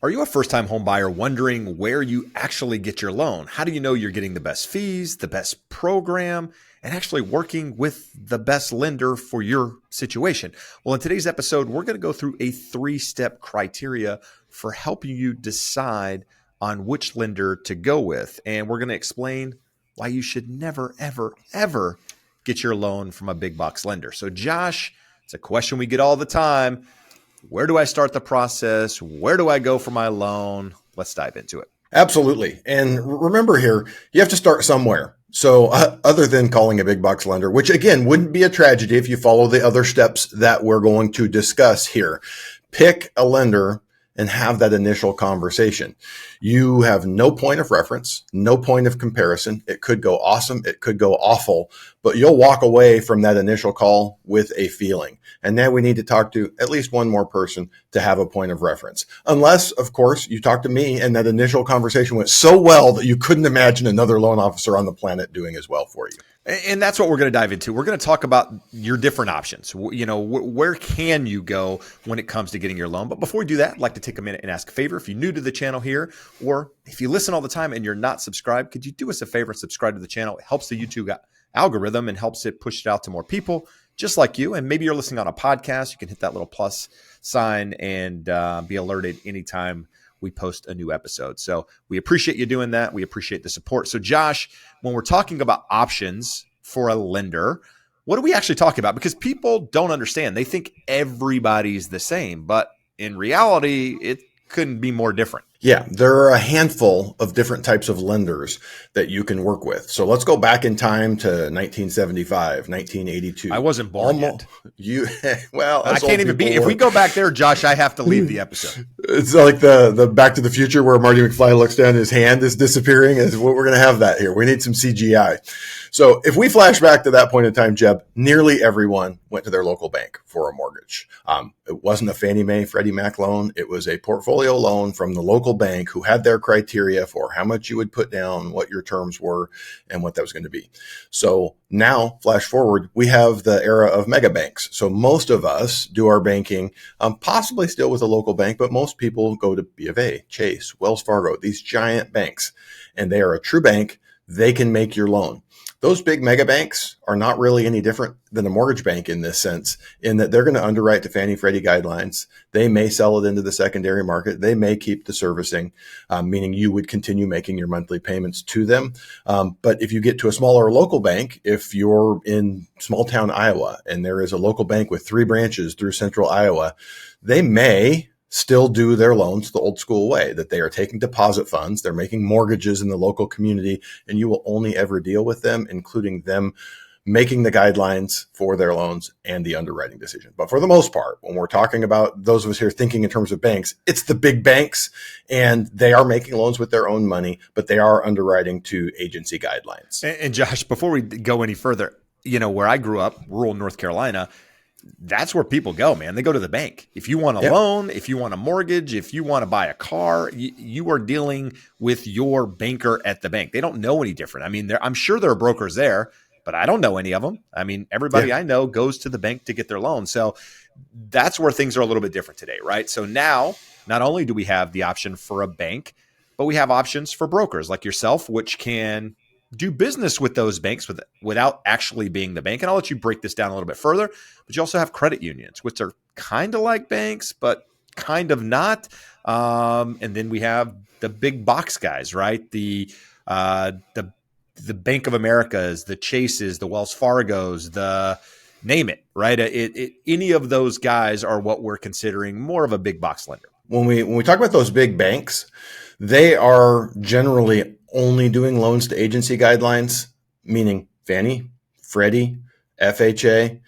Are you a first-time home buyer wondering where you actually get your loan? How do you know you're getting the best fees, the best program, and actually working with the best lender for your situation? Well, in today's episode, we're going to go through a three-step criteria for helping you decide on which lender to go with. And we're going to explain why you should never, ever, ever get your loan from a big box lender. So, Josh, it's a question we get all the time. Where do I start the process? Where do I go for my loan? Let's dive into it. Absolutely. And remember here, you have to start somewhere. So other than calling a big box lender, which again wouldn't be a tragedy if you follow the other steps that we're going to discuss here, pick a lender and have that initial conversation. You have no point of reference, no point of comparison. It could go awesome. It could go awful, but you'll walk away from that initial call with a feeling. And now we need to talk to at least one more person to have a point of reference. Unless, of course, you talk to me and that initial conversation went so well that you couldn't imagine another loan officer on the planet doing as well for you. And that's what we're going to dive into. We're going to talk about your different options. You know, where can you go when it comes to getting your loan? But before we do that, I'd like to take a minute and ask a favor. If you're new to the channel here, or if you listen all the time and you're not subscribed, could you do us a favor and subscribe to the channel? It helps the YouTube algorithm and helps it push it out to more people just like you. And maybe you're listening on a podcast. You can hit that little plus sign and be alerted anytime we post a new episode. So we appreciate you doing that. We appreciate the support. So Josh, when we're talking about options for a lender, what are we actually talking about? Because people don't understand. They think everybody's the same, but in reality, it couldn't be more different. Yeah, there are a handful of different types of lenders that you can work with. So let's go back in time to 1975, 1982. I wasn't born yet. Well, I can't even be. If we go back there, Josh, I have to leave the episode. It's like the Back to the Future where Marty McFly looks down, his hand is disappearing. Is what we're going to have that here. We need some CGI. So if we flash back to that point in time, Jeb, nearly everyone went to their local bank for a mortgage. It wasn't a Fannie Mae, Freddie Mac loan. It was a portfolio loan from the local bank who had their criteria for how much you would put down, what your terms were, and what that was going to be. So now, flash forward, we have the era of mega banks. So most of us do our banking, possibly still with a local bank, but most people go to B of A, Chase, Wells Fargo, these giant banks, and they are a true bank. They can make your loan. Those big mega banks are not really any different than a mortgage bank in this sense, in that they're going to underwrite to Fannie Freddie guidelines. They may sell it into the secondary market. They may keep the servicing, meaning you would continue making your monthly payments to them. But if you get to a smaller local bank, if you're in small town Iowa and there is a local bank with 3 branches through central Iowa, they may still do their loans the old school way, that they are taking deposit funds, they're making mortgages in the local community, and you will only ever deal with them, including them making the guidelines for their loans and the underwriting decision. But for the most part, when we're talking about those of us here thinking in terms of banks, it's the big banks, and they are making loans with their own money, but they are underwriting to agency guidelines. And Josh, before we go any further, you know, where I grew up, rural North Carolina, that's where people go, man. They go to the bank. If you want a loan, if you want a mortgage, if you want to buy a car, you are dealing with your banker at the bank. They don't know any different. I mean, I'm sure there are brokers there, but I don't know any of them. I mean, everybody I know goes to the bank to get their loan. So that's where things are a little bit different today, right? So now, not only do we have the option for a bank, but we have options for brokers like yourself, which can do business with those banks without actually being the bank. And I'll let you break this down a little bit further, but you also have credit unions, which are kind of like banks, but kind of not. And then we have the big box guys, right? The Bank of Americas, the Chases, the Wells Fargos, the name it, right? Any of those guys are what we're considering more of a big box lender. When we talk about those big banks, they are generally only doing loans to agency guidelines, meaning Fannie, Freddie, FHA.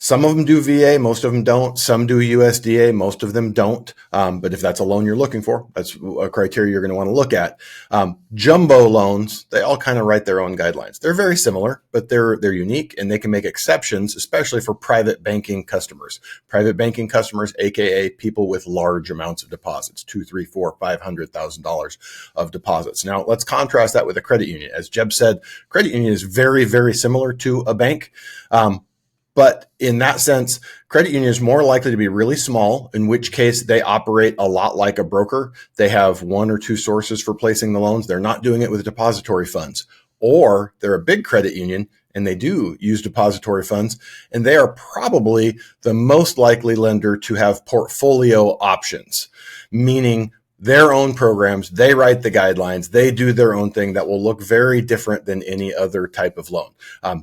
Some of them do VA, most of them don't. Some do USDA, most of them don't. But if that's a loan you're looking for, that's a criteria you're going to want to look at. Jumbo loans, they all kind of write their own guidelines. They're very similar, but they're unique, and they can make exceptions, especially for private banking customers. Private banking customers, aka people with large amounts of deposits, $200,000, $300,000, $400,000, $500,000 of deposits. Now let's contrast that with a credit union. As Jeb said, credit union is very, very similar to a bank. But in that sense, credit union is more likely to be really small, in which case they operate a lot like a broker. They have one or two sources for placing the loans. They're not doing it with depository funds. Or they're a big credit union and they do use depository funds, and they are probably the most likely lender to have portfolio options, meaning their own programs, they write the guidelines, they do their own thing that will look very different than any other type of loan.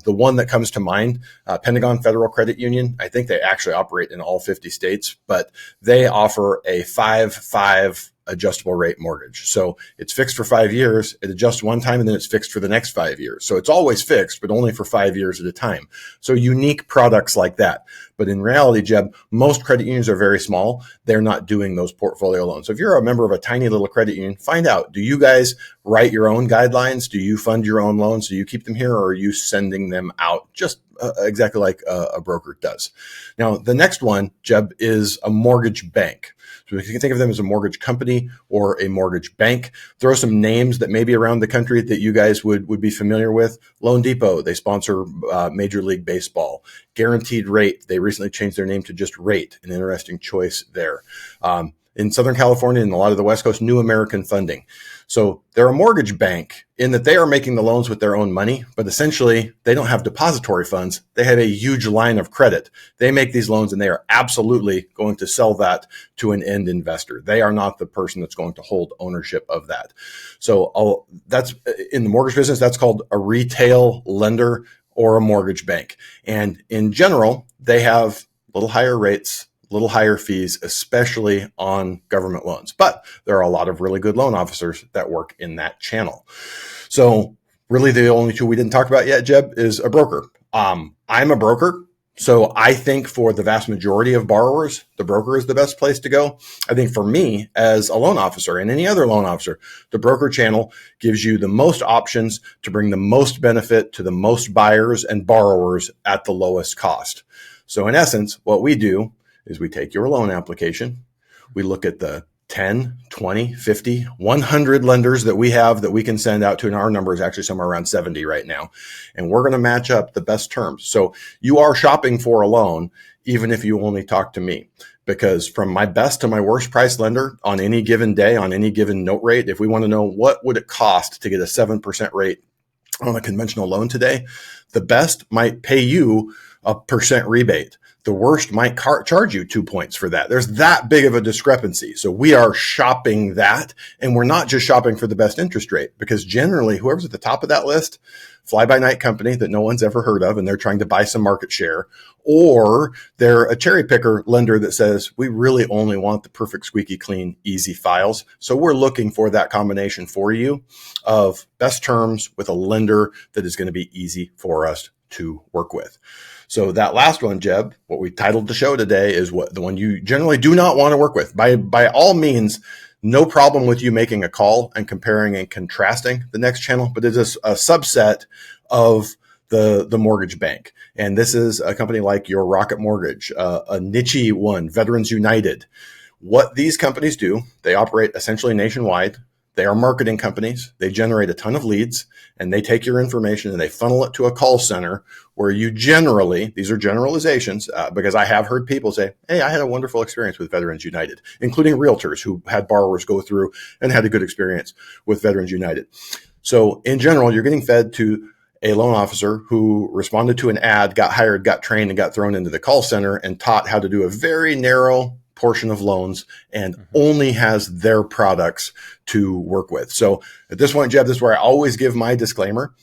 The one that comes to mind, Pentagon Federal Credit Union, I think they actually operate in all 50 states, but they offer a 5-5 adjustable rate mortgage. So it's fixed for 5 years. It adjusts one time and then it's fixed for the next 5 years. So it's always fixed, but only for 5 years at a time. So unique products like that. But in reality, Jeb, most credit unions are very small. They're not doing those portfolio loans. So if you're a member of a tiny little credit union, find out, do you guys write your own guidelines? Do you fund your own loans? Do you keep them here, or are you sending them out just exactly like a broker does? Now, the next one, Jeb, is a mortgage bank. So you can think of them as a mortgage company or a mortgage bank. Throw some names that may be around the country that you guys would be familiar with. Loan Depot, they sponsor Major League Baseball. Guaranteed Rate, they recently changed their name to just Rate, an interesting choice there. In Southern California and a lot of the West Coast, New American Funding. So they're a mortgage bank in that they are making the loans with their own money, but essentially they don't have depository funds. They have a huge line of credit. They make these loans and they are absolutely going to sell that to an end investor. They are not the person that's going to hold ownership of that. So that's in the mortgage business, that's called a retail lender or a mortgage bank. And in general, they have little higher rates, little higher fees, especially on government loans. But there are a lot of really good loan officers that work in that channel. So really the only two we didn't talk about yet, Jeb, is a broker. I'm a broker. So I think for the vast majority of borrowers, the broker is the best place to go. I think for me as a loan officer and any other loan officer, the broker channel gives you the most options to bring the most benefit to the most buyers and borrowers at the lowest cost. So in essence, what we do is we take your loan application, we look at the 10, 20, 50, 100 lenders that we have that we can send out to, and our number is actually somewhere around 70 right now. And we're going to match up the best terms. So you are shopping for a loan, even if you only talk to me, because from my best to my worst price lender on any given day, on any given note rate, if we want to know what would it cost to get a 7% rate on a conventional loan today, the best might pay you a percent rebate. The worst might charge you 2 points for that. There's that big of a discrepancy. So we are shopping that, and we're not just shopping for the best interest rate, because generally whoever's at the top of that list, fly-by-night company that no one's ever heard of, and they're trying to buy some market share, or they're a cherry picker lender that says, we really only want the perfect, squeaky clean, easy files. So we're looking for that combination for you of best terms with a lender that is going to be easy for us to work with. So that last one, Jeb, what we titled the show today is what the one you generally do not want to work with. By all means, no problem with you making a call and comparing and contrasting the next channel, but it is a subset of the mortgage bank. And this is a company like your Rocket Mortgage, a niche one, Veterans United. What these companies do, they operate essentially nationwide. They are marketing companies. They generate a ton of leads, and they take your information and they funnel it to a call center where you generally, these are generalizations, because I have heard people say, hey, I had a wonderful experience with Veterans United, including realtors who had borrowers go through and had a good experience with Veterans United. So in general, you're getting fed to a loan officer who responded to an ad, got hired, got trained, and got thrown into the call center and taught how to do a very narrow portion of loans and only has their products to work with. So at this point, Jeb, this is where I always give my disclaimer.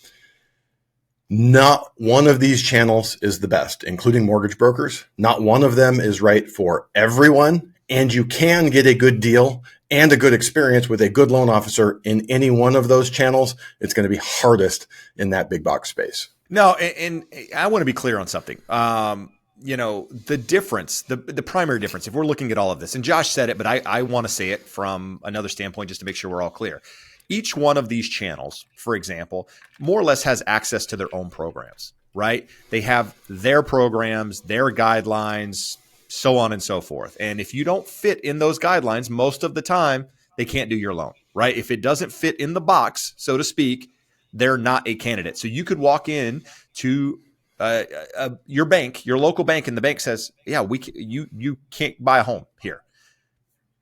Not one of these channels is the best, including mortgage brokers. Not one of them is right for everyone. And you can get a good deal and a good experience with a good loan officer in any one of those channels. It's going to be hardest in that big box space. No, and I want to be clear on something. The difference, the primary difference, if we're looking at all of this, and Josh said it, but I want to say it from another standpoint just to make sure we're all clear. Each one of these channels, for example, more or less has access to their own programs, right? They have their programs, their guidelines, so on and so forth. And if you don't fit in those guidelines, most of the time, they can't do your loan, right? If it doesn't fit in the box, so to speak, they're not a candidate. So you could walk in to your bank, your local bank, and the bank says, yeah, you can't buy a home here.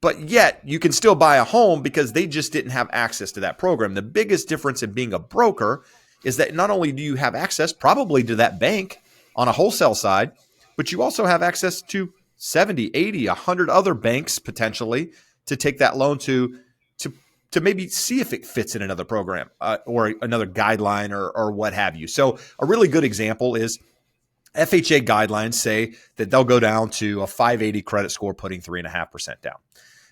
But yet you can still buy a home because they just didn't have access to that program. The biggest difference in being a broker is that not only do you have access probably to that bank on a wholesale side, but you also have access to 70, 80, 100 other banks potentially to take that loan to maybe see if it fits in another program or another guideline or what have you. So a really good example is FHA guidelines say that they'll go down to a 580 credit score, putting 3.5% down.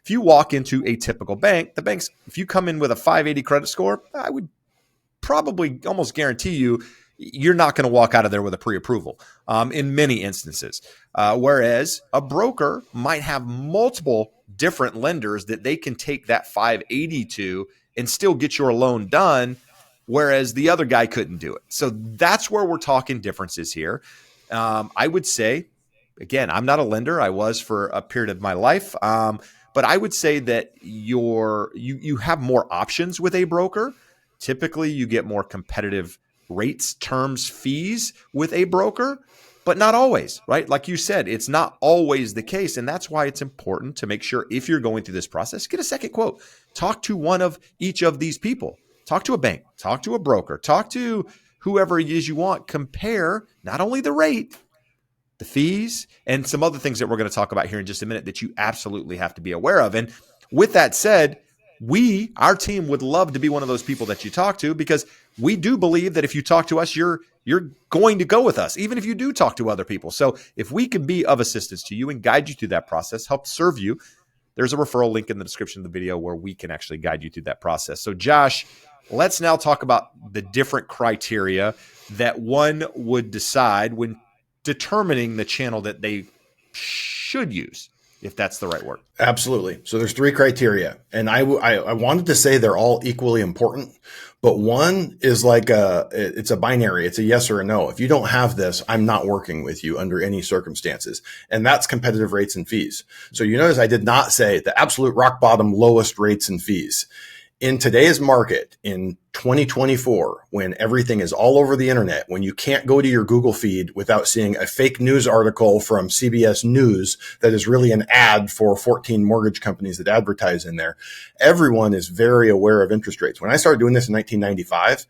If you walk into a typical bank, the banks, if you come in with a 580 credit score, I would probably almost guarantee you're not going to walk out of there with a pre-approval in many instances. Whereas a broker might have multiple different lenders that they can take that 580 to and still get your loan done, whereas the other guy couldn't do it. So that's where we're talking differences here. I would say, again, I'm not a lender. I was for a period of my life. But I would say that you have more options with a broker. Typically, you get more competitive rates, terms, fees with a broker, but not always, right? Like you said, it's not always the case. And that's why it's important to make sure if you're going through this process, get a second quote. Talk to one of each of these people. Talk to a bank, talk to a broker, talk to whoever it is you want. Compare not only the rate, the fees, and some other things that we're going to talk about here in just a minute that you absolutely have to be aware of. And with that said, our team would love to be one of those people that you talk to, because we do believe that if you talk to us, you're going to go with us, even if you do talk to other people. So if we can be of assistance to you and guide you through that process, help serve you, there's a referral link in the description of the video where we can actually guide you through that process. So Josh, let's now talk about the different criteria that one would decide when determining the channel that they should use, if that's the right word. Absolutely. So there's 3 criteria, and I wanted to say they're all equally important, but one is like it's a binary. It's a yes or a no. If you don't have this, I'm not working with you under any circumstances. And that's competitive rates and fees. So you notice I did not say the absolute rock bottom lowest rates and fees. In today's market, in 2024, when everything is all over the internet, when you can't go to your Google feed without seeing a fake news article from CBS News that is really an ad for 14 mortgage companies that advertise in there, everyone is very aware of interest rates. When I started doing this in 1995,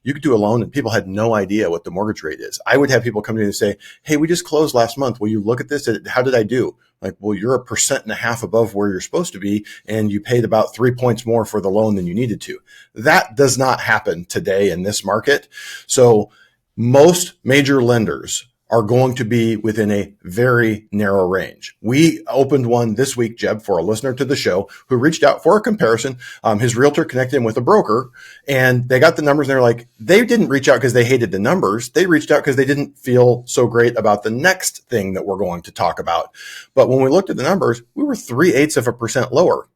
you could do a loan and people had no idea what the mortgage rate is. I would have people come to me and say, hey, we just closed last month. Will you look at this? How did I do? Like, well, you're 1.5% above where you're supposed to be, and you paid about 3 points more for the loan than you needed to. That does not happen today in this market. So most major lenders are going to be within a very narrow range. We opened one this week, Jeb, for a listener to the show who reached out for a comparison. His realtor connected him with a broker, and they got the numbers, and they're like, they didn't reach out because they hated the numbers. They reached out because they didn't feel so great about the next thing that we're going to talk about. But when we looked at the numbers, we were 0.3% lower.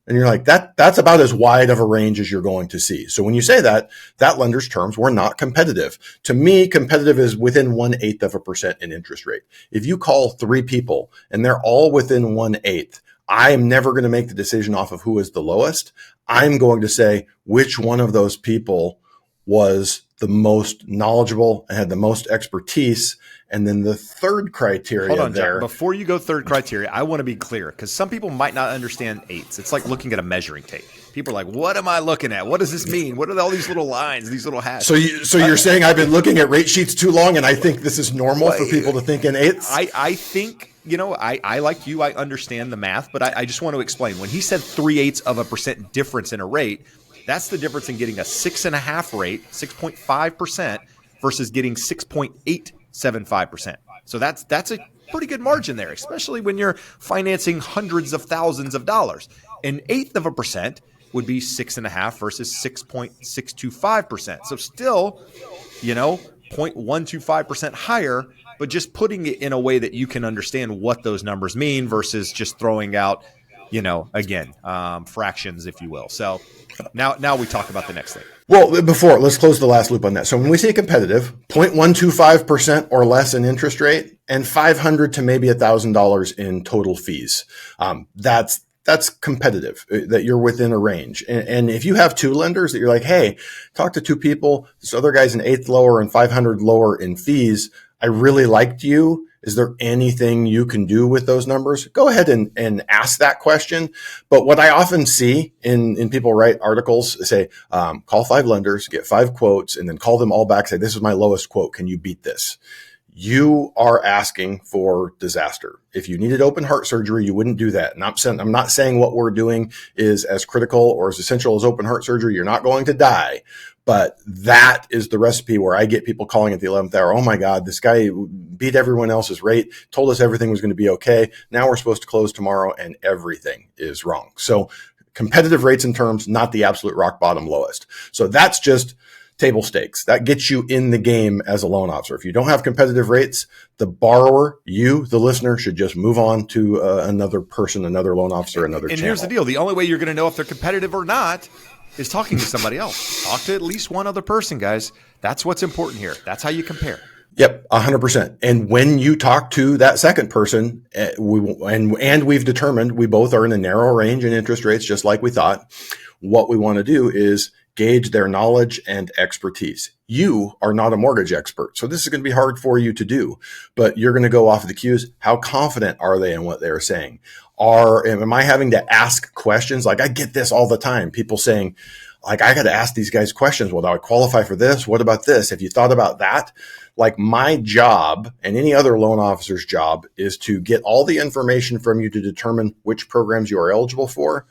And you're like, that's about as wide of a range as you're going to see. So when you say that lender's terms were not competitive. To me, competitive is within 0.125% in interest rate. If you call 3 people and they're all within 1/8, I am never going to make the decision off of who is the lowest. I'm going to say which one of those people was the most knowledgeable and had the most expertise. And then the third criteria Hold on, there. John. Before you go third criteria, I want to be clear, because some people might not understand eighths. It's like looking at a measuring tape. People are like, what am I looking at? What does this mean? What are all these little lines, these little hashes? So you're saying I've been looking at rate sheets too long, and I think this is normal for people to think in eighths? I think, I like you, I understand the math, but I just want to explain. When he said 0.3% difference in a rate, that's the difference in getting a 6.5 rate, 6.5%, versus getting 6.875%. So that's a pretty good margin there, especially when you're financing hundreds of thousands of dollars. An 0.1% would be 6.5 versus 6.625%. So still, 0.125% higher, but just putting it in a way that you can understand what those numbers mean versus just throwing out, fractions, if you will. So now we talk about the next thing. Well, let's close the last loop on that. So when we say competitive, 0.125% or less in interest rate and $500 to maybe $1,000 in total fees. That's that's competitive, that you're within a range. And if you have two lenders that you're like, hey, talk to two people, this other guy's an eighth lower and 500 lower in fees. I really liked you. Is there anything you can do with those numbers? Go ahead and ask that question. But what I often see in people write articles say, call 5 lenders, get 5 quotes, and then call them all back, say, this is my lowest quote. Can you beat this? You are asking for disaster. If you needed open heart surgery, you wouldn't do that. And I'm not saying what we're doing is as critical or as essential as open heart surgery. You're not going to die. But that is the recipe where I get people calling at the 11th hour. Oh my God, this guy beat everyone else's rate, told us everything was going to be okay. Now we're supposed to close tomorrow and everything is wrong. So competitive rates and terms, not the absolute rock bottom lowest. So that's just table stakes. That gets you in the game as a loan officer. If you don't have competitive rates, the borrower, you, the listener, should just move on to another person, another loan officer, another channel. And here's the deal. The only way you're going to know if they're competitive or not is talking to somebody else. Talk to at least one other person, guys. That's what's important here. That's how you compare. Yep, 100%. And when you talk to that second person, we've determined we both are in a narrow range in interest rates, just like we thought, what we want to do is gauge their knowledge and expertise. You are not a mortgage expert, so this is going to be hard for you to do, but you're going to go off of the cues. How confident are they in what they're saying? Am I having to ask questions? Like, I get this all the time. People saying, like, I got to ask these guys questions. Well, do I qualify for this? What about this? Have you thought about that? Like, my job and any other loan officer's job is to get all the information from you to determine which programs you are eligible for,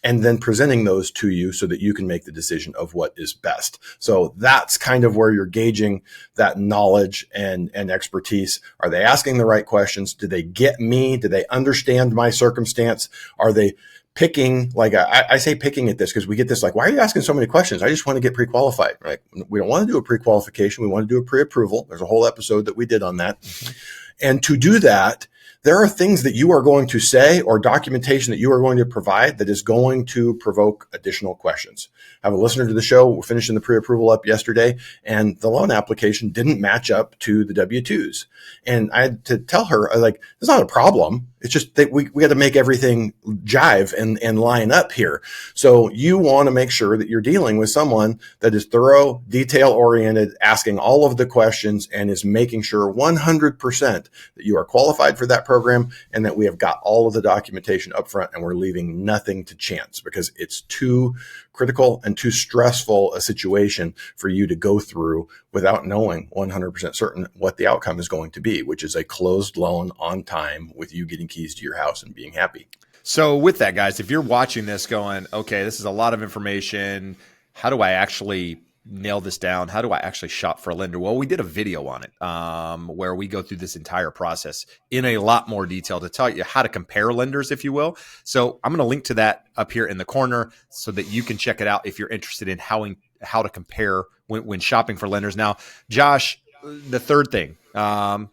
and then presenting those to you so that you can make the decision of what is best. So that's kind of where you're gauging that knowledge and expertise. Are they asking the right questions? Do they get me? Do they understand my circumstance? Are they picking, like I say picking at this because we get this like, why are you asking so many questions? I just want to get pre-qualified, right? We don't want to do a pre-qualification. We want to do a pre-approval. There's a whole episode that we did on that. And to do that, there are things that you are going to say or documentation that you are going to provide that is going to provoke additional questions. I have a listener to the show. We're finishing the pre-approval up yesterday, and the loan application didn't match up to the W-2s. And I had to tell her, like, it's not a problem. It's just that we got to make everything jive and line up here. So you want to make sure that you're dealing with someone that is thorough, detail-oriented, asking all of the questions, and is making sure 100% that you are qualified for that program and that we have got all of the documentation up front and we're leaving nothing to chance, because it's too critical and too stressful a situation for you to go through without knowing 100% certain what the outcome is going to be, which is a closed loan on time with you getting keys to your house and being happy. So with that, guys, if you're watching this going, okay, this is a lot of information. How do I actually nail this down? How do I actually shop for a lender? Well, we did a video on it where we go through this entire process in a lot more detail to tell you how to compare lenders, if you will. So I'm going to link to that up here in the corner so that you can check it out if you're interested in how to compare when shopping for lenders. Now, Josh, the third thing, not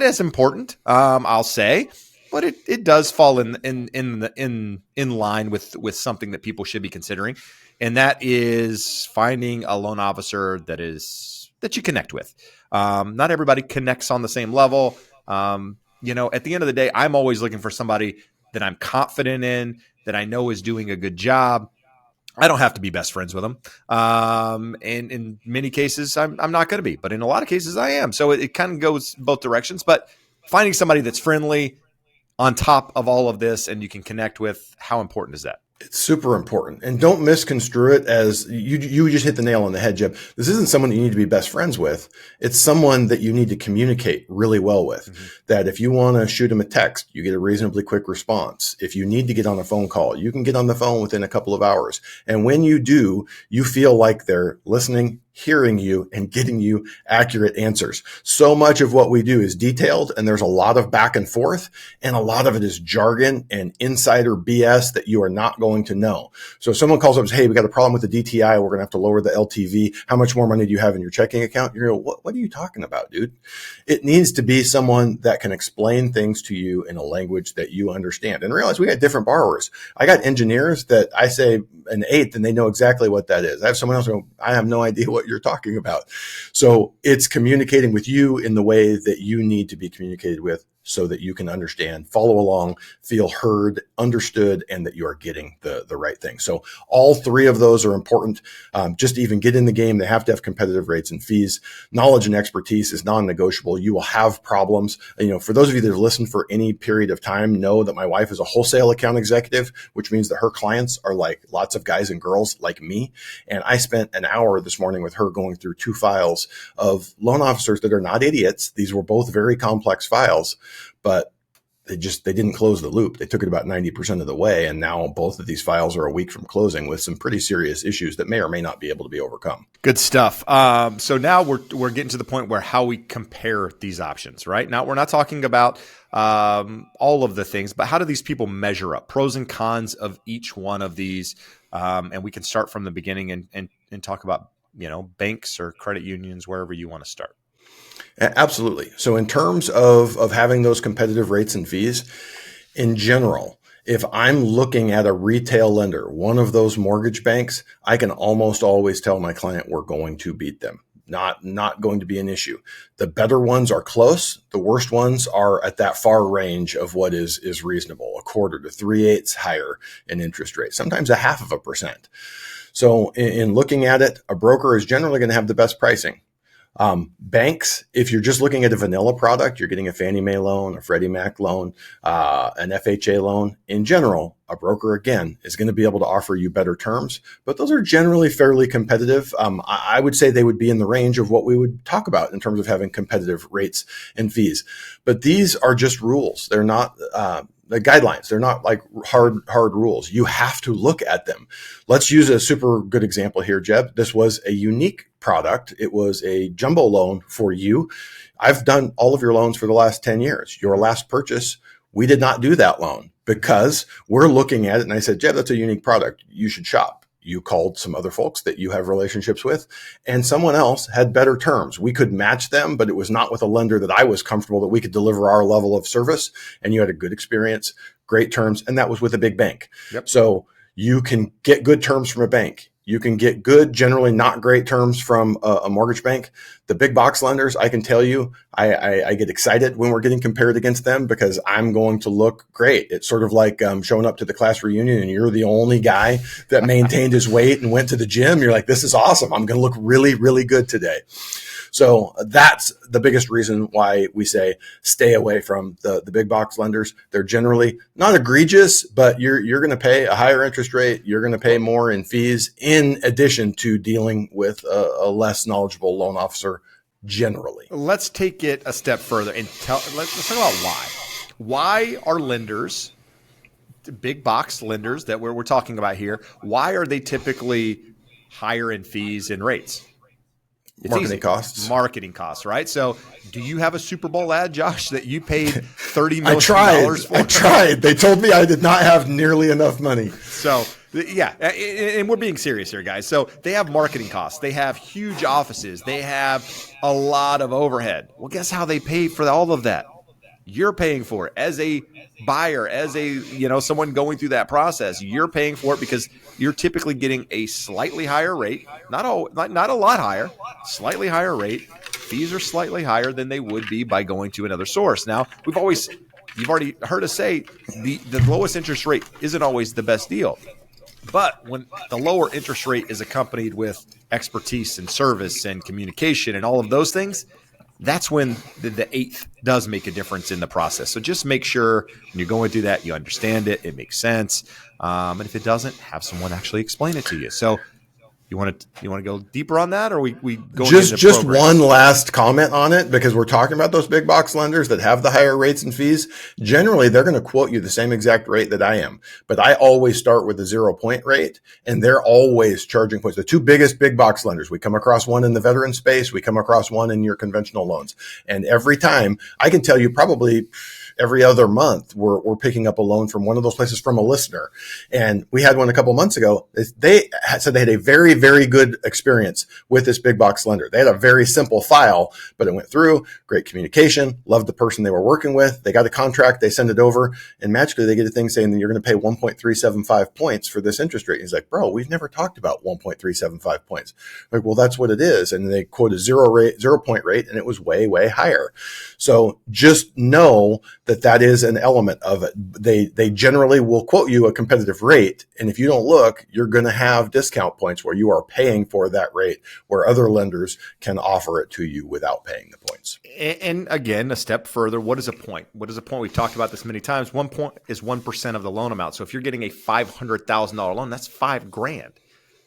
as important, I'll say, but it does fall in line with something that people should be considering. And that is finding a loan officer that you connect with. Not everybody connects on the same level. At the end of the day, I'm always looking for somebody that I'm confident in, that I know is doing a good job. I don't have to be best friends with them. And in many cases, I'm not going to be. But in a lot of cases, I am. So it kind of goes both directions. But finding somebody that's friendly on top of all of this and you can connect with, how important is that? It's super important. And don't misconstrue it as you just hit the nail on the head, Jeb. This isn't someone that you need to be best friends with. It's someone that you need to communicate really well with. Mm-hmm. That if you want to shoot them a text, you get a reasonably quick response. If you need to get on a phone call, you can get on the phone within a couple of hours. And when you do, you feel like they're listening, hearing you, and getting you accurate answers. So much of what we do is detailed, and there's a lot of back and forth, and a lot of it is jargon and insider BS that you are not going to know. So if someone calls up and says, hey, we got a problem with the DTI, we're going to have to lower the LTV. How much more money do you have in your checking account? You're going to go, what are you talking about, dude? It needs to be someone that can explain things to you in a language that you understand. And realize we got different borrowers. I got engineers that I say an eighth, and they know exactly what that is. I have someone else who I have no idea what you're talking about. So it's communicating with you in the way that you need to be communicated with so that you can understand, follow along, feel heard, understood, and that you are getting the right thing. So all three of those are important. Just to even get in the game, they have to have competitive rates and fees. Knowledge and expertise is non-negotiable. You will have problems. For those of you that have listened for any period of time, know that my wife is a wholesale account executive, which means that her clients are like lots of guys and girls like me. And I spent an hour this morning with her going through 2 files of loan officers that are not idiots. These were both very complex files, but they didn't close the loop. They took it about 90% of the way. And now both of these files are a week from closing with some pretty serious issues that may or may not be able to be overcome. Good stuff. So now we're getting to the point where how we compare these options, right? Now we're not talking about all of the things, but how do these people measure up? Pros and cons of each one of these. And we can start from the beginning and talk about, banks or credit unions, wherever you want to start. Absolutely. So in terms of having those competitive rates and fees, in general, if I'm looking at a retail lender, one of those mortgage banks, I can almost always tell my client we're going to beat them. Not going to be an issue. The better ones are close. The worst ones are at that far range of what is reasonable, 1/4 to 3/8 higher in interest rate, sometimes 0.5%. So in looking at it, a broker is generally going to have the best pricing. Banks, if you're just looking at a vanilla product, you're getting a Fannie Mae loan, a Freddie Mac loan, an FHA loan. In general, a broker, again, is going to be able to offer you better terms, but those are generally fairly competitive. I would say they would be in the range of what we would talk about in terms of having competitive rates and fees. But these are just rules. They're not the guidelines. They're not like hard rules. You have to look at them. Let's use a super good example here, Jeb. This was a unique product. It was a jumbo loan for you. I've done all of your loans for the last 10 years. Your last purchase, we did not do that loan because we're looking at it. And I said, Jeb, that's a unique product. You should shop. You called some other folks that you have relationships with, and someone else had better terms. We could match them, but it was not with a lender that I was comfortable that we could deliver our level of service. And you had a good experience, great terms, and that was with a big bank. Yep. So you can get good terms from a bank. You can get good, generally not great terms from a mortgage bank. The big box lenders, I can tell you, I get excited when we're getting compared against them because I'm going to look great. It's sort of like showing up to the class reunion and you're the only guy that maintained his weight and went to the gym. You're like, this is awesome. I'm going to look really, really good today. So that's the biggest reason why we say stay away from the big box lenders. They're generally not egregious, but you're going to pay a higher interest rate. You're going to pay more in fees in addition to dealing with a less knowledgeable loan officer generally. Let's take it a step further and let's talk about why. Why are lenders, big box lenders that we're talking about here, why are they typically higher in fees and rates? Marketing costs, right? So do you have a Super Bowl ad, Josh, that you paid $30 million for? I tried. They told me I did not have nearly enough money. So, yeah, and we're being serious here, guys. So they have marketing costs. They have huge offices. They have a lot of overhead. Well, guess how they pay for all of that? You're paying for it as a buyer, as a someone going through that process. You're paying for it because you're typically getting a slightly higher rate, not a lot higher, slightly higher rate. Fees are slightly higher than they would be by going to another source. Now, you've already heard us say the lowest interest rate isn't always the best deal. But when the lower interest rate is accompanied with expertise and service and communication and all of those things, that's when the eighth does make a difference in the process. So just make sure when you're going through that, you understand it, it makes sense. And if it doesn't, have someone actually explain it to you. So you want to go deeper on that, or we go just one last comment on it, because we're talking about those big box lenders that have the higher rates and fees. Generally, they're going to quote you the same exact rate that I am, but I always start with a 0-point rate, and they're always charging points. The two biggest big box lenders, we come across one in the veteran space, we come across one in your conventional loans, and every time I can tell you probably every other month we're picking up a loan from one of those places from a listener. And we had one a couple months ago. They said they had a very, very good experience with this big box lender. They had a very simple file, but it went through, great communication, loved the person they were working with. They got a contract, they send it over, and magically they get a thing saying that you're going to pay 1.375 points for this interest rate. He's like, bro, we've never talked about 1.375 points. Like, well, that's what it is. And they quote a 0 point rate, and it was way, way higher. So just know that is an element of it. They generally will quote you a competitive rate. And if you don't look, you're going to have discount points where you are paying for that rate, where other lenders can offer it to you without paying the points. And again, a step further, what is a point? What is a point? We've talked about this many times. 1 point is 1% of the loan amount. So if you're getting a $500,000 loan, that's $5,000.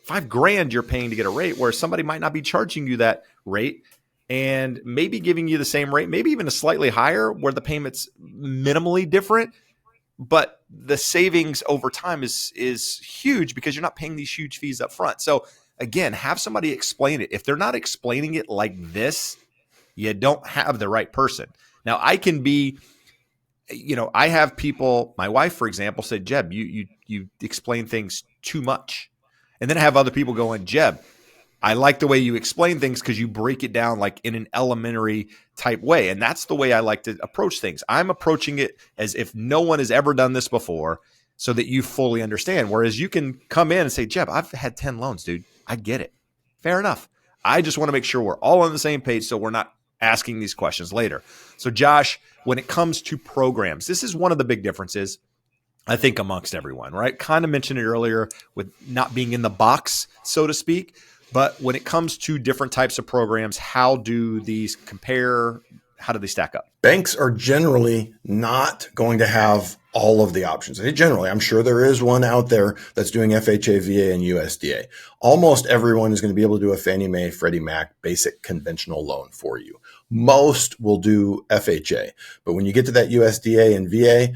$5,000 you're paying to get a rate, where somebody might not be charging you that rate and maybe giving you the same rate, maybe even a slightly higher, where the payment's minimally different, but the savings over time is huge because you're not paying these huge fees up front. So again, have somebody explain it. If they're not explaining it like this, you don't have the right person. Now, I can be, I have people, my wife, for example, said, Jeb, you explain things too much. And then I have other people going, Jeb, I like the way you explain things because you break it down like in an elementary type way. And that's the way I like to approach things. I'm approaching it as if no one has ever done this before, so that you fully understand. Whereas you can come in and say, Jeb, I've had 10 loans, dude. I get it. Fair enough. I just want to make sure we're all on the same page so we're not asking these questions later. So Josh, when it comes to programs, this is one of the big differences, I think, amongst everyone, right? Kind of mentioned it earlier with not being in the box, so to speak. But when it comes to different types of programs, how do these compare? How do they stack up? Banks are generally not going to have all of the options. Generally, I'm sure there is one out there that's doing FHA, VA, and USDA. Almost everyone is going to be able to do a Fannie Mae, Freddie Mac basic conventional loan for you. Most will do FHA. But when you get to that USDA and VA,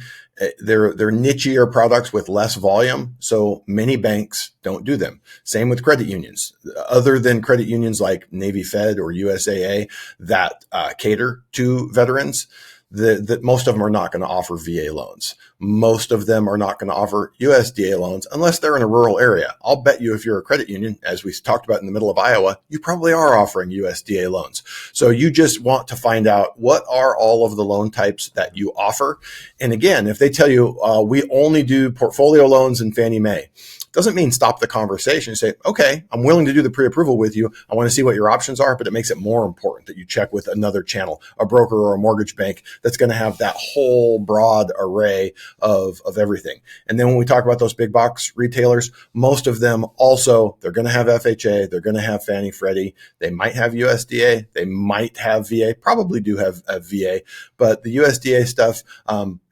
they're nichier products with less volume, so many banks don't do them. Same with credit unions. Other than credit unions like Navy Fed or USAA that cater to veterans, that most of them are not going to offer VA loans. Most of them are not going to offer USDA loans unless they're in a rural area. I'll bet you if you're a credit union, as we talked about in the middle of Iowa, you probably are offering USDA loans. So you just want to find out what are all of the loan types that you offer. And again, if they tell you we only do portfolio loans and Fannie Mae, doesn't mean stop the conversation and say, okay, I'm willing to do the pre-approval with you. I want to see what your options are, but it makes it more important that you check with another channel, a broker or a mortgage bank that's going to have that whole broad array of everything. And then when we talk about those big box retailers, most of them also, they're going to have FHA, they're going to have Fannie, Freddie, they might have USDA, they might have VA, probably do have a VA, but the USDA stuff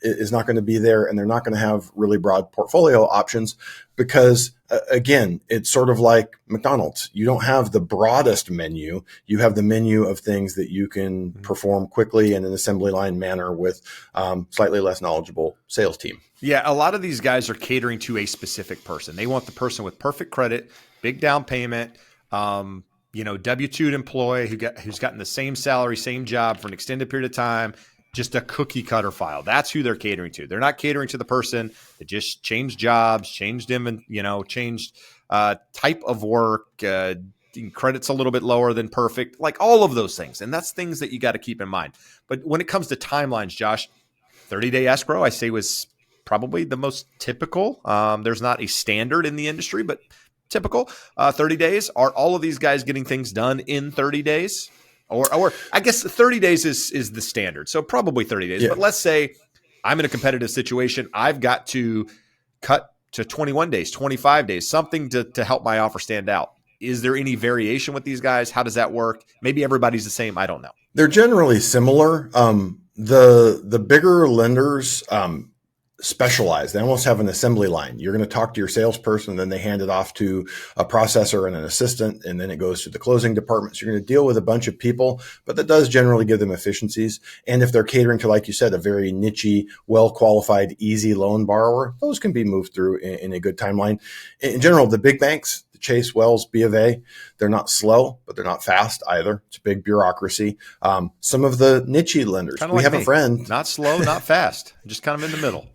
is not going to be there, and they're not going to have really broad portfolio options because, again, it's sort of like McDonald's. You don't have the broadest menu. You have the menu of things that you can perform quickly in an assembly line manner with slightly less knowledgeable sales team. Yeah, a lot of these guys are catering to a specific person. They want the person with perfect credit, big down payment, W-2 employee who's gotten the same salary, same job for an extended period of time, just a cookie cutter file. That's who they're catering to. They're not catering to the person that just changed jobs, changed them, and changed type of work, credit's a little bit lower than perfect, like all of those things. And that's things that you got to keep in mind. But when it comes to timelines, Josh, 30-day escrow, I say, was probably the most typical. There's not a standard in the industry, but typical. 30 days. Are all of these guys getting things done in 30 days? Or I guess 30 days is the standard. So probably 30 days. Yeah. But let's say I'm in a competitive situation. I've got to cut to 21 days, 25 days, something to help my offer stand out. Is there any variation with these guys? How does that work? Maybe everybody's the same. I don't know. They're generally similar. The bigger lenders specialize. They almost have an assembly line. You're going to talk to your salesperson, and then they hand it off to a processor and an assistant, and then it goes to the closing department. So you're going to deal with a bunch of people, but that does generally give them efficiencies. And if they're catering to, like you said, a very niche, well-qualified, easy loan borrower, those can be moved through in a good timeline. In general, the big banks, the Chase, Wells, B of A, they're not slow, but they're not fast either. It's a big bureaucracy. Some of the niche lenders, Kind of we like have me. a friend. Not slow, not fast, just kind of in the middle.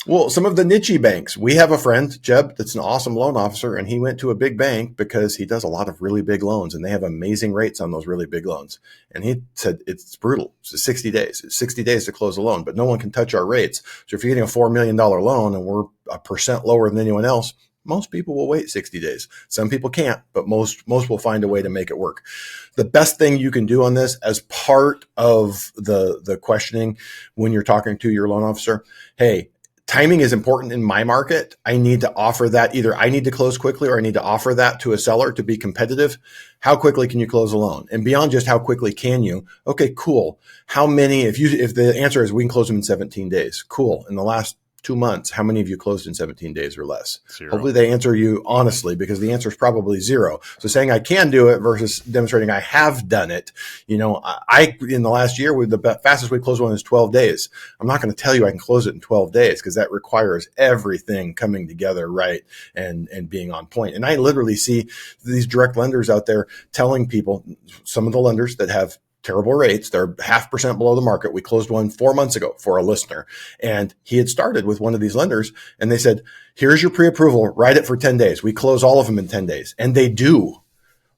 Well, some of the niche banks, we have a friend, Jeb, that's an awesome loan officer, and he went to a big bank because he does a lot of really big loans, and they have amazing rates on those really big loans. And he said it's brutal. It's 60 days. It's 60 days to close a loan, but no one can touch our rates. So if you're getting a $4 million loan and we're 1% lower than anyone else, most people will wait 60 days. Some people can't, but most will find a way to make it work. The best thing you can do on this as part of the questioning when you're talking to your loan officer, hey, timing is important in my market. I need to offer that. Either I need to close quickly or I need to offer that to a seller to be competitive. How quickly can you close a loan? And beyond just how quickly can you? Okay, cool. How many, if the answer is we can close them in 17 days, cool. In the last 2 months, how many of you closed in 17 days or less? 0. Hopefully they answer you honestly, because the answer is probably 0. So saying I can do it versus demonstrating I have done it. I in the last year, the fastest we closed one is 12 days. I'm not going to tell you I can close it in 12 days because that requires everything coming together right and being on point. And I literally see these direct lenders out there telling people, some of the lenders that have terrible rates, they're 0.5% below the market. We closed one 4 months ago for a listener, and he had started with one of these lenders, and they said, here's your pre-approval, write it for 10 days. We close all of them in 10 days. And they do.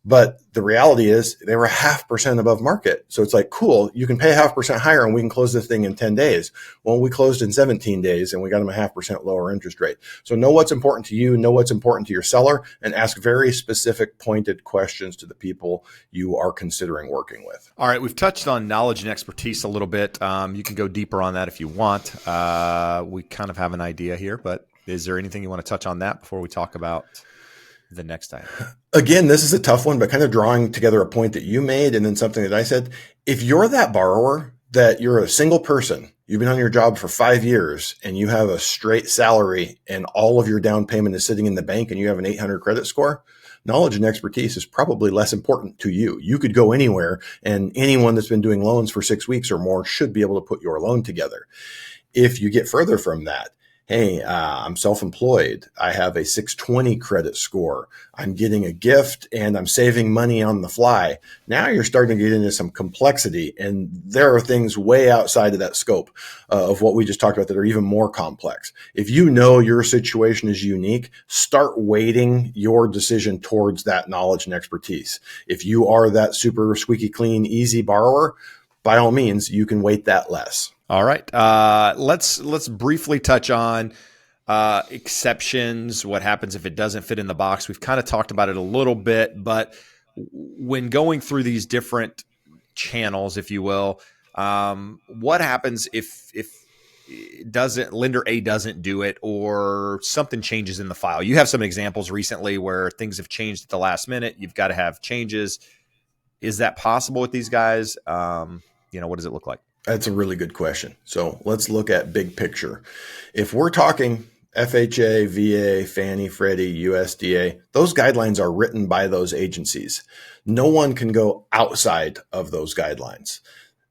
But the reality is they were 0.5% above market. So it's like, cool, you can pay 0.5% higher and we can close this thing in 10 days. Well, we closed in 17 days and we got them 0.5% lower interest rate. So know what's important to you, know what's important to your seller, and ask very specific pointed questions to the people you are considering working with. All right. We've touched on knowledge and expertise a little bit. You can go deeper on that if you want. We kind of have an idea here, but is there anything you want to touch on that before we talk about the next item? Again, this is a tough one, but kind of drawing together a point that you made and then something that I said. If you're that borrower, that you're a single person, you've been on your job for 5 years and you have a straight salary and all of your down payment is sitting in the bank and you have an 800 credit score, knowledge and expertise is probably less important to you. You could go anywhere and anyone that's been doing loans for 6 weeks or more should be able to put your loan together. If you get further from that, hey, I'm self-employed. I have a 620 credit score. I'm getting a gift and I'm saving money on the fly. Now you're starting to get into some complexity, and there are things way outside of that scope of what we just talked about that are even more complex. If you know your situation is unique, start weighting your decision towards that knowledge and expertise. If you are that super squeaky clean, easy borrower, by all means, you can weight that less. All right. Let's briefly touch on exceptions. What happens if it doesn't fit in the box? We've kind of talked about it a little bit, but when going through these different channels, if you will, what happens if lender A doesn't do it or something changes in the file? You have some examples recently where things have changed at the last minute. You've got to have changes. Is that possible with these guys? What does it look like? That's a really good question. So let's look at big picture. If we're talking FHA, VA, Fannie, Freddie, USDA, those guidelines are written by those agencies. No one can go outside of those guidelines.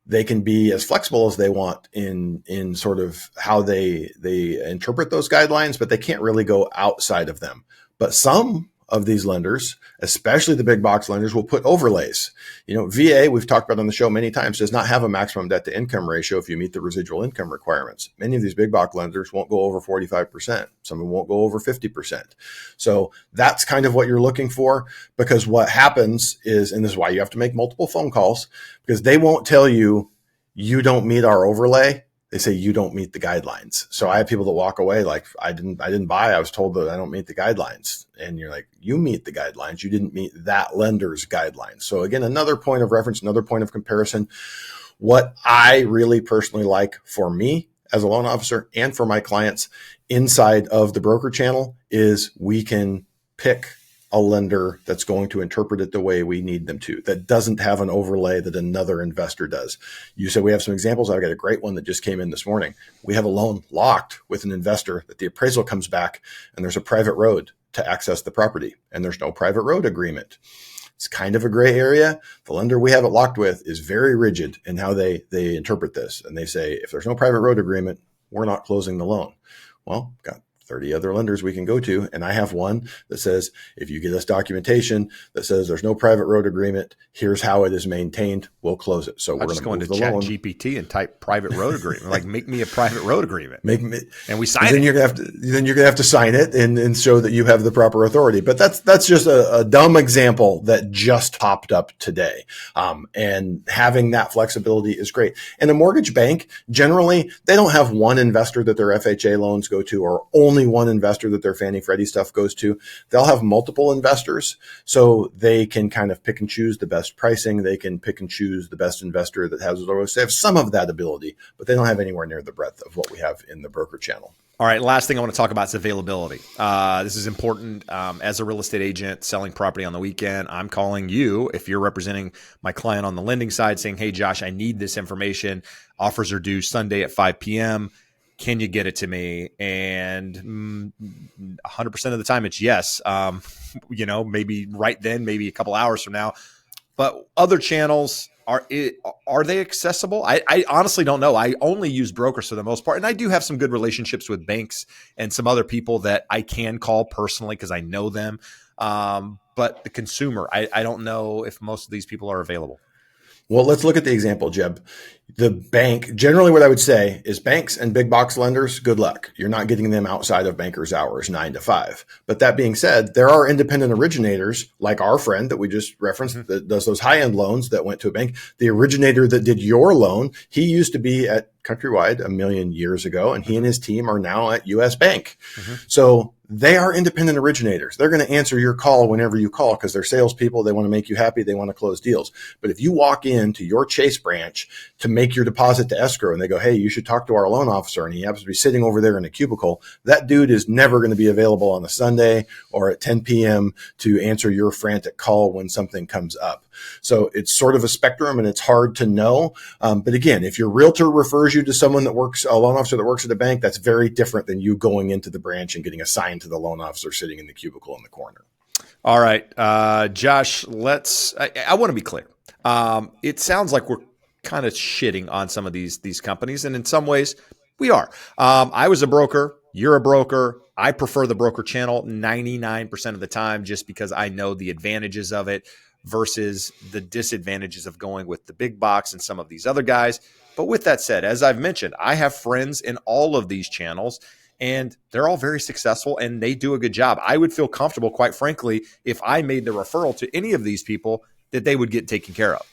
They can be as flexible as they want in sort of how they interpret those guidelines, but they can't really go outside of them. But some of these lenders, especially the big box lenders, will put overlays. VA, we've talked about on the show many times, does not have a maximum debt to income ratio if you meet the residual income requirements. Many of these big box lenders won't go over 45%. Some of them won't go over 50%. So that's kind of what you're looking for, because what happens is, and this is why you have to make multiple phone calls, because they won't tell you, you don't meet our overlay. They say you don't meet the guidelines. So I have people that walk away like, I didn't buy. I was told that I don't meet the guidelines. And you're like, you meet the guidelines. You didn't meet that lender's guidelines. So again, another point of reference, another point of comparison. What I really personally like for me as a loan officer and for my clients inside of the broker channel is we can pick a lender that's going to interpret it the way we need them to, that doesn't have an overlay that another investor does. You said we have some examples. I've got a great one that just came in this morning. We have a loan locked with an investor that the appraisal comes back and there's a private road to access the property and there's no private road agreement. It's kind of a gray area. The lender we have it locked with is very rigid in how they interpret this. And they say, if there's no private road agreement, we're not closing the loan. Well, got 30 other lenders we can go to. And I have one that says, if you get us documentation that says there's no private road agreement, here's how it is maintained, we'll close it. So we're going to go into the Chat loan. GPT and type private road agreement. Like, make me a private road agreement. And we sign then it. You're gonna have to sign it and show that you have the proper authority. But that's just a dumb example that just popped up today. And having that flexibility is great. And a mortgage bank, generally, they don't have one investor that their FHA loans go to, or only one investor that their Fannie Freddie stuff goes to. They'll have multiple investors, so they can kind of pick and choose the best pricing. They can pick and choose the best investor that has those. They have some of that ability, but they don't have anywhere near the breadth of what we have in the broker channel. All right. Last thing I want to talk about is availability. This is important. As a real estate agent selling property on the weekend, I'm calling you if you're representing my client on the lending side saying, hey, Josh, I need this information. Offers are due Sunday at 5 p.m. Can you get it to me? And 100% of the time it's yes. Maybe right then, maybe a couple hours from now. But other channels, are they accessible? I honestly don't know. I only use brokers for the most part. And I do have some good relationships with banks and some other people that I can call personally because I know them. But the consumer, I don't know if most of these people are available. Well, let's look at the example, Jeb. The bank, generally what I would say is banks and big box lenders, good luck. You're not getting them outside of bankers' hours, 9 to 5. But that being said, there are independent originators like our friend that we just referenced that does those high-end loans that went to a bank. The originator that did your loan, he used to be at Countrywide a million years ago, and he and his team are now at US Bank. So they are independent originators. They're going to answer your call whenever you call because they're salespeople. They want to make you happy. They want to close deals. But if you walk into your Chase branch to make your deposit to escrow and they go, hey, you should talk to our loan officer, and he happens to be sitting over there in a cubicle, that dude is never going to be available on a Sunday or at 10 p.m. to answer your frantic call when something comes up. So it's sort of a spectrum and it's hard to know. But again, if your realtor refers you to someone that works, a loan officer that works at a bank, that's very different than you going into the branch and getting assigned to the loan officer sitting in the cubicle in the corner. All right, Josh, I want to be clear. It sounds like we're kind of shitting on some of these companies. And in some ways we are. I was a broker. You're a broker. I prefer the broker channel 99% of the time, just because I know the advantages of it versus the disadvantages of going with the big box and some of these other guys. But with that said, as I've mentioned, I have friends in all of these channels and they're all very successful and they do a good job. I would feel comfortable, quite frankly, if I made the referral to any of these people that they would get taken care of.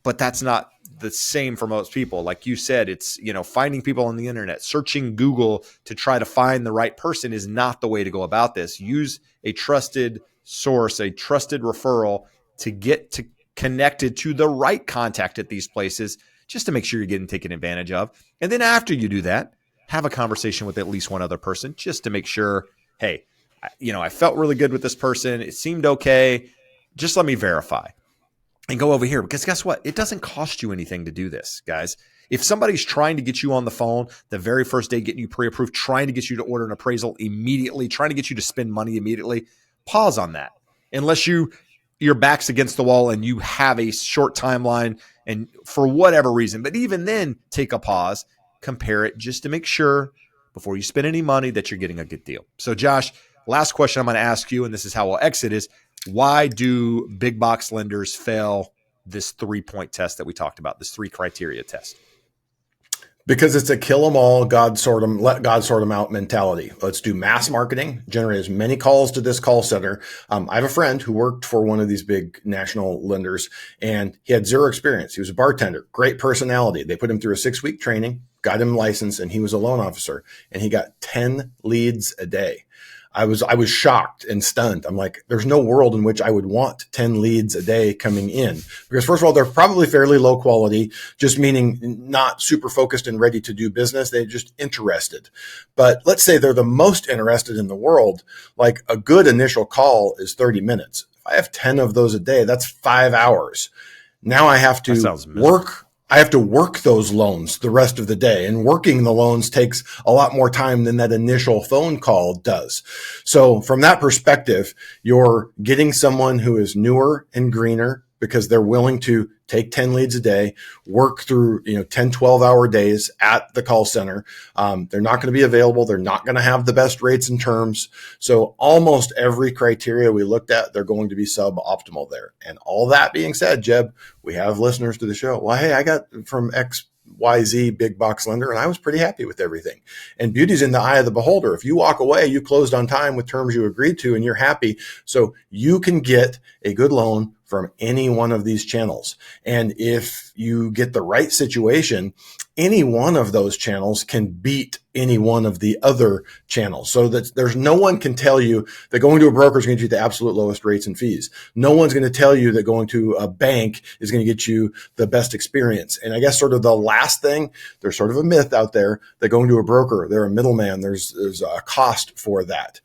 But that's not the same for most people. Like you said, it's, finding people on the internet, searching Google to try to find the right person is not the way to go about this. Use a trusted source, a trusted referral to get connected to the right contact at these places, just to make sure you're getting taken advantage of. And then after you do that, have a conversation with at least one other person just to make sure, hey, I felt really good with this person. It seemed okay. Just let me verify and go over here, because guess what? It doesn't cost you anything to do this, guys. If somebody's trying to get you on the phone the very first day, getting you pre-approved, trying to get you to order an appraisal immediately, trying to get you to spend money immediately, pause on that. Unless your back's against the wall and you have a short timeline and for whatever reason. But even then, take a pause, compare it just to make sure before you spend any money that you're getting a good deal. So Josh, last question I'm going to ask you, and this is how we'll exit, is why do big box lenders fail this 3-point test that we talked about, this 3 criteria test? Because it's a kill them all, let God sort them out mentality. Let's do mass marketing, generate as many calls to this call center. I have a friend who worked for one of these big national lenders and he had zero experience. He was a bartender, great personality. They put him through a 6-week training, got him licensed, and he was a loan officer and he got 10 leads a day. I was shocked and stunned. I'm like, there's no world in which I would want 10 leads a day coming in, because first of all, they're probably fairly low quality, just meaning not super focused and ready to do business. They're just interested. But let's say they're the most interested in the world. Like a good initial call is 30 minutes. If I have 10 of those a day, that's 5 hours. Now I have to work those loans the rest of the day, and working the loans takes a lot more time than that initial phone call does. So from that perspective, you're getting someone who is newer and greener, because they're willing to take 10 leads a day, work through 10, 12-hour days at the call center. They're not going to be available. They're not going to have the best rates and terms. So almost every criteria we looked at, they're going to be suboptimal there. And all that being said, Jeb, we have listeners to the show. Well, hey, I got from XYZ big box lender, and I was pretty happy with everything. And beauty's in the eye of the beholder. If you walk away, you closed on time with terms you agreed to, and you're happy. So you can get a good loan from any one of these channels. And if you get the right situation, any one of those channels can beat any one of the other channels. So that there's no one can tell you that going to a broker is going to get you the absolute lowest rates and fees. No one's going to tell you that going to a bank is going to get you the best experience. And I guess sort of the last thing, there's sort of a myth out there that going to a broker, they're a middleman. There's a cost for that.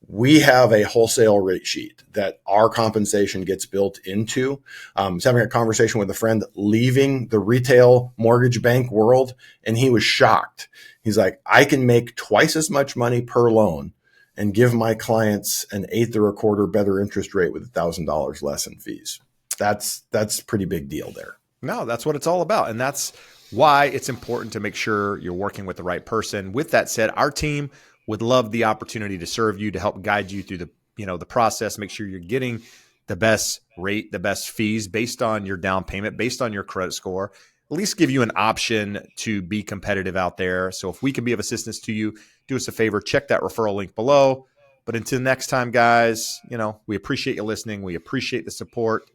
We have a wholesale rate sheet that our compensation gets built into. I was having a conversation with a friend leaving the retail mortgage bank world, and he was shocked. He's like, I can make twice as much money per loan and give my clients an eighth or a quarter better interest rate with $1,000 less in fees. That's a pretty big deal there. No, that's what it's all about. And that's why it's important to make sure you're working with the right person. With that said, our team would love the opportunity to serve you, to help guide you through the process, make sure you're getting the best rate, the best fees based on your down payment, based on your credit score, at least give you an option to be competitive out there. So if we can be of assistance to you, do us a favor, check that referral link below. But until next time, guys, we appreciate you listening. We appreciate the support.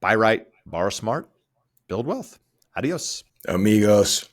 Buy right, borrow smart, build wealth. Adios. Amigos.